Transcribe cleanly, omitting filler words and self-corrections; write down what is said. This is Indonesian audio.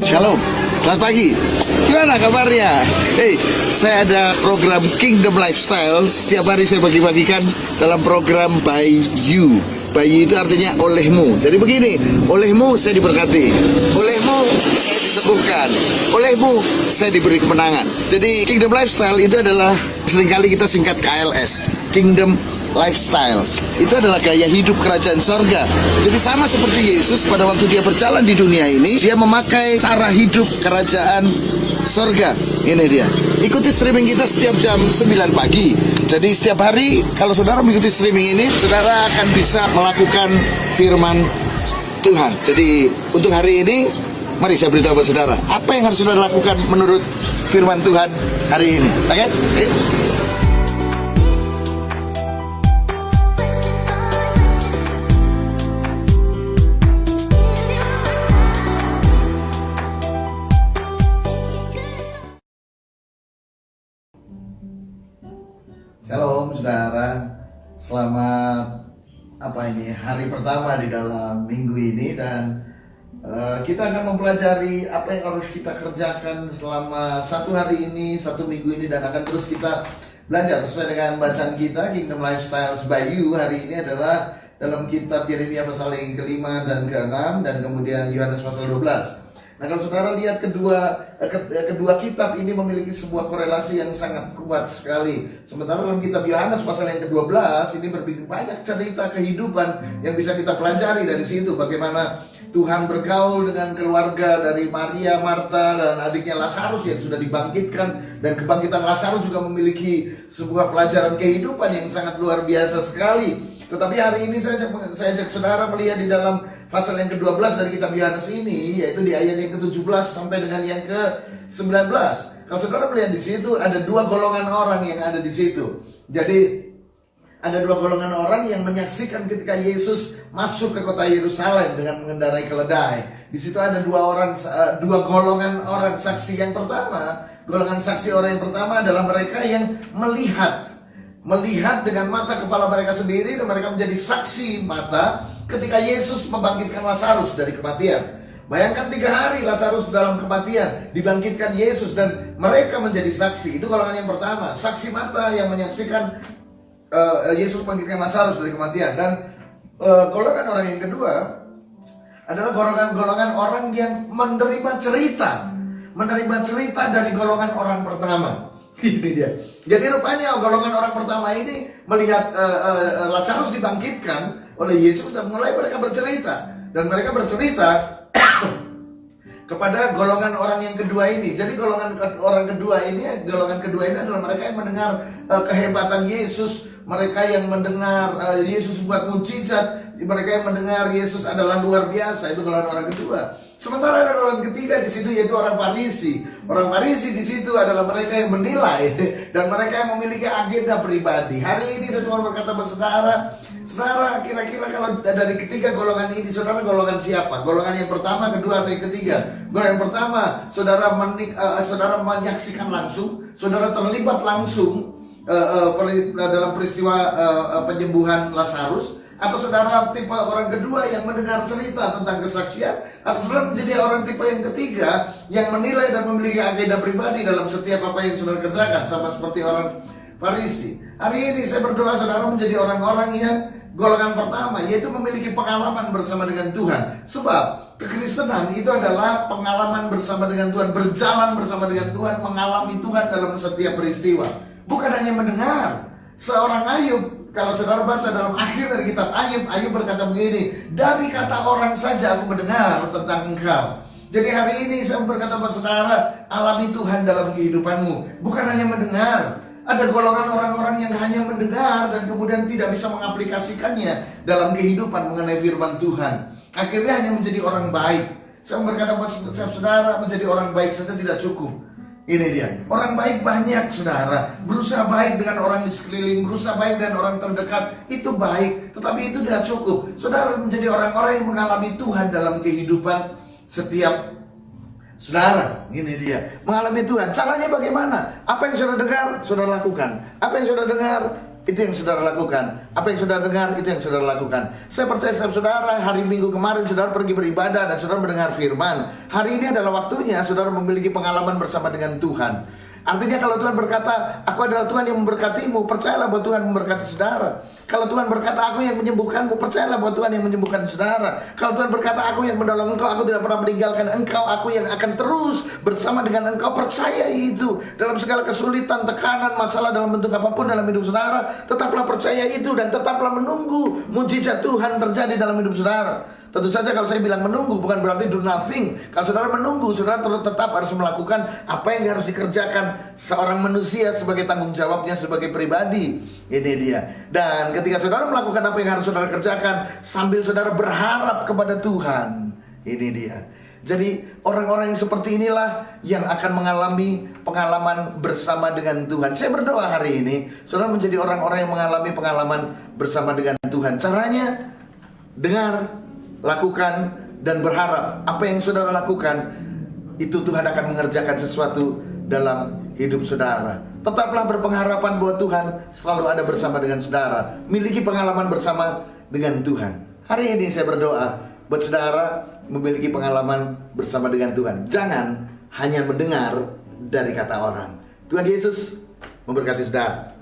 Shalom, selamat pagi. Gimana kabarnya? Saya ada program Kingdom Lifestyle. Setiap hari saya bagi-bagikan dalam program By You. By You itu artinya olehmu. Jadi begini, olehmu saya diberkati, olehmu saya disembuhkan, olehmu saya diberi kemenangan. Jadi Kingdom Lifestyle itu adalah seringkali kita singkat KLS, Kingdom Lifestyles. Itu adalah gaya hidup kerajaan sorga. Jadi sama seperti Yesus pada waktu dia berjalan di dunia ini, dia memakai cara hidup kerajaan sorga. Ini dia. Ikuti streaming kita setiap jam 9 pagi. Jadi setiap hari kalau saudara mengikuti streaming ini, saudara akan bisa melakukan firman Tuhan. Jadi untuk hari ini, mari saya beritahu buat saudara, apa yang harus saudara lakukan menurut firman Tuhan hari ini. Oke? Shalom saudara, selamat hari pertama di dalam minggu ini, dan kita akan mempelajari apa yang harus kita kerjakan selama satu hari ini, satu minggu ini, dan akan terus kita belajar sesuai dengan bacaan kita Kingdom Lifestyles by You. Hari ini adalah dalam kitab Yeremia pasal yang ke-5 dan ke-6, dan kemudian Yohanes pasal 12. Nah, kalau saudara lihat kedua kitab ini memiliki sebuah korelasi yang sangat kuat sekali. Sementara dalam kitab Yohanes pasal yang ke-12 ini banyak cerita kehidupan yang bisa kita pelajari dari situ. Bagaimana Tuhan bergaul dengan keluarga dari Maria, Marta, dan adiknya Lazarus yang sudah dibangkitkan. Dan kebangkitan Lazarus juga memiliki sebuah pelajaran kehidupan yang sangat luar biasa sekali. Tetapi hari ini saya ajak saudara melihat di dalam pasal yang ke-12 dari kitab Yohanes ini, yaitu di ayat yang ke-17 sampai dengan yang ke-19. Kalau saudara melihat di situ ada dua golongan orang yang ada di situ. Jadi ada dua golongan orang yang menyaksikan ketika Yesus masuk ke kota Yerusalem dengan mengendarai keledai. Di situ ada dua golongan orang saksi. Yang pertama, golongan saksi orang yang pertama adalah mereka yang melihat dengan mata kepala mereka sendiri, dan mereka menjadi saksi mata ketika Yesus membangkitkan Lazarus dari kematian. Bayangkan 3 hari Lazarus dalam kematian, dibangkitkan Yesus, dan mereka menjadi saksi. Itu golongan yang pertama, saksi mata yang menyaksikan Yesus membangkitkan Lazarus dari kematian. Dan golongan orang yang kedua adalah golongan orang yang menerima cerita dari golongan orang pertama. Ini dia. Jadi rupanya golongan orang pertama ini melihat Lazarus dibangkitkan oleh Yesus, dan mulai mereka bercerita. Dan mereka bercerita kepada golongan orang yang kedua ini. Jadi golongan kedua ini adalah mereka yang mendengar kehebatan Yesus, mereka yang mendengar Yesus buat mujizat, mereka yang mendengar Yesus adalah luar biasa. Itu golongan orang kedua. Sementara ada golongan ketiga di situ, yaitu orang Farisi. Orang Farisi di situ adalah mereka yang menilai dan mereka yang memiliki agenda pribadi. Hari ini saya cuma berkata buat saudara, kira-kira kalau dari ketiga golongan ini, saudara golongan siapa? Golongan yang pertama, kedua, atau yang ketiga? Golongan yang pertama, saudara menyaksikan langsung, saudara terlibat langsung dalam peristiwa penyembuhan Lazarus. Atau saudara tipe orang kedua yang mendengar cerita tentang kesaksian, atau saudara menjadi orang tipe yang ketiga yang menilai dan memiliki agenda pribadi dalam setiap apa yang saudara kerjakan, sama seperti orang Farisi. Hari ini saya berdoa saudara menjadi orang-orang yang golongan pertama, yaitu memiliki pengalaman bersama dengan Tuhan. Sebab kekristenan itu adalah pengalaman bersama dengan Tuhan, berjalan bersama dengan Tuhan, mengalami Tuhan dalam setiap peristiwa. Bukan hanya mendengar. Seorang Ayub, kalau saudara baca dalam akhir dari kitab Ayub berkata begini, dari kata orang saja aku mendengar tentang engkau. Jadi hari ini saya berkata kepada saudara, alami Tuhan dalam kehidupanmu. Bukan hanya mendengar. Ada golongan orang-orang yang hanya mendengar dan kemudian tidak bisa mengaplikasikannya dalam kehidupan mengenai firman Tuhan. Akhirnya hanya menjadi orang baik. Saya berkata kepada saudara, menjadi orang baik saja tidak cukup. Ini dia, orang baik banyak saudara. Berusaha baik dengan orang di sekeliling, berusaha baik dengan orang terdekat, itu baik, tetapi itu tidak cukup. Saudara menjadi orang-orang yang mengalami Tuhan dalam kehidupan setiap saudara. Ini dia, mengalami Tuhan. Caranya bagaimana? Apa yang saudara dengar, saudara lakukan. Apa yang saudara dengar, itu yang saudara lakukan. Apa yang saudara dengar, itu yang saudara lakukan. Saya percaya saudara, hari Minggu kemarin saudara pergi beribadah dan saudara mendengar firman. Hari ini adalah waktunya saudara memiliki pengalaman bersama dengan Tuhan. Artinya kalau Tuhan berkata, aku adalah Tuhan yang memberkatimu, percayalah bahwa Tuhan memberkati saudara. Kalau Tuhan berkata, aku yang menyembuhkanmu, percayalah bahwa Tuhan yang menyembuhkan saudara. Kalau Tuhan berkata, aku yang menolong engkau, aku tidak pernah meninggalkan engkau, aku yang akan terus bersama dengan engkau, percaya itu. Dalam segala kesulitan, tekanan, masalah dalam bentuk apapun dalam hidup saudara, tetaplah percaya itu dan tetaplah menunggu mujizat Tuhan terjadi dalam hidup saudara. Tentu saja kalau saya bilang menunggu bukan berarti do nothing. Kalau saudara menunggu, saudara tetap harus melakukan apa yang harus dikerjakan seorang manusia sebagai tanggung jawabnya sebagai pribadi. Ini dia. Dan ketika saudara melakukan apa yang harus saudara kerjakan sambil saudara berharap kepada Tuhan, ini dia. Jadi orang-orang yang seperti inilah yang akan mengalami pengalaman bersama dengan Tuhan. Saya berdoa hari ini saudara menjadi orang-orang yang mengalami pengalaman bersama dengan Tuhan. Caranya dengar, lakukan, dan berharap apa yang saudara lakukan itu Tuhan akan mengerjakan sesuatu dalam hidup saudara. Tetaplah berpengharapan bahwa Tuhan selalu ada bersama dengan saudara. Miliki pengalaman bersama dengan Tuhan. Hari ini saya berdoa buat saudara memiliki pengalaman bersama dengan Tuhan. Jangan hanya mendengar dari kata orang. Tuhan Yesus memberkati saudara.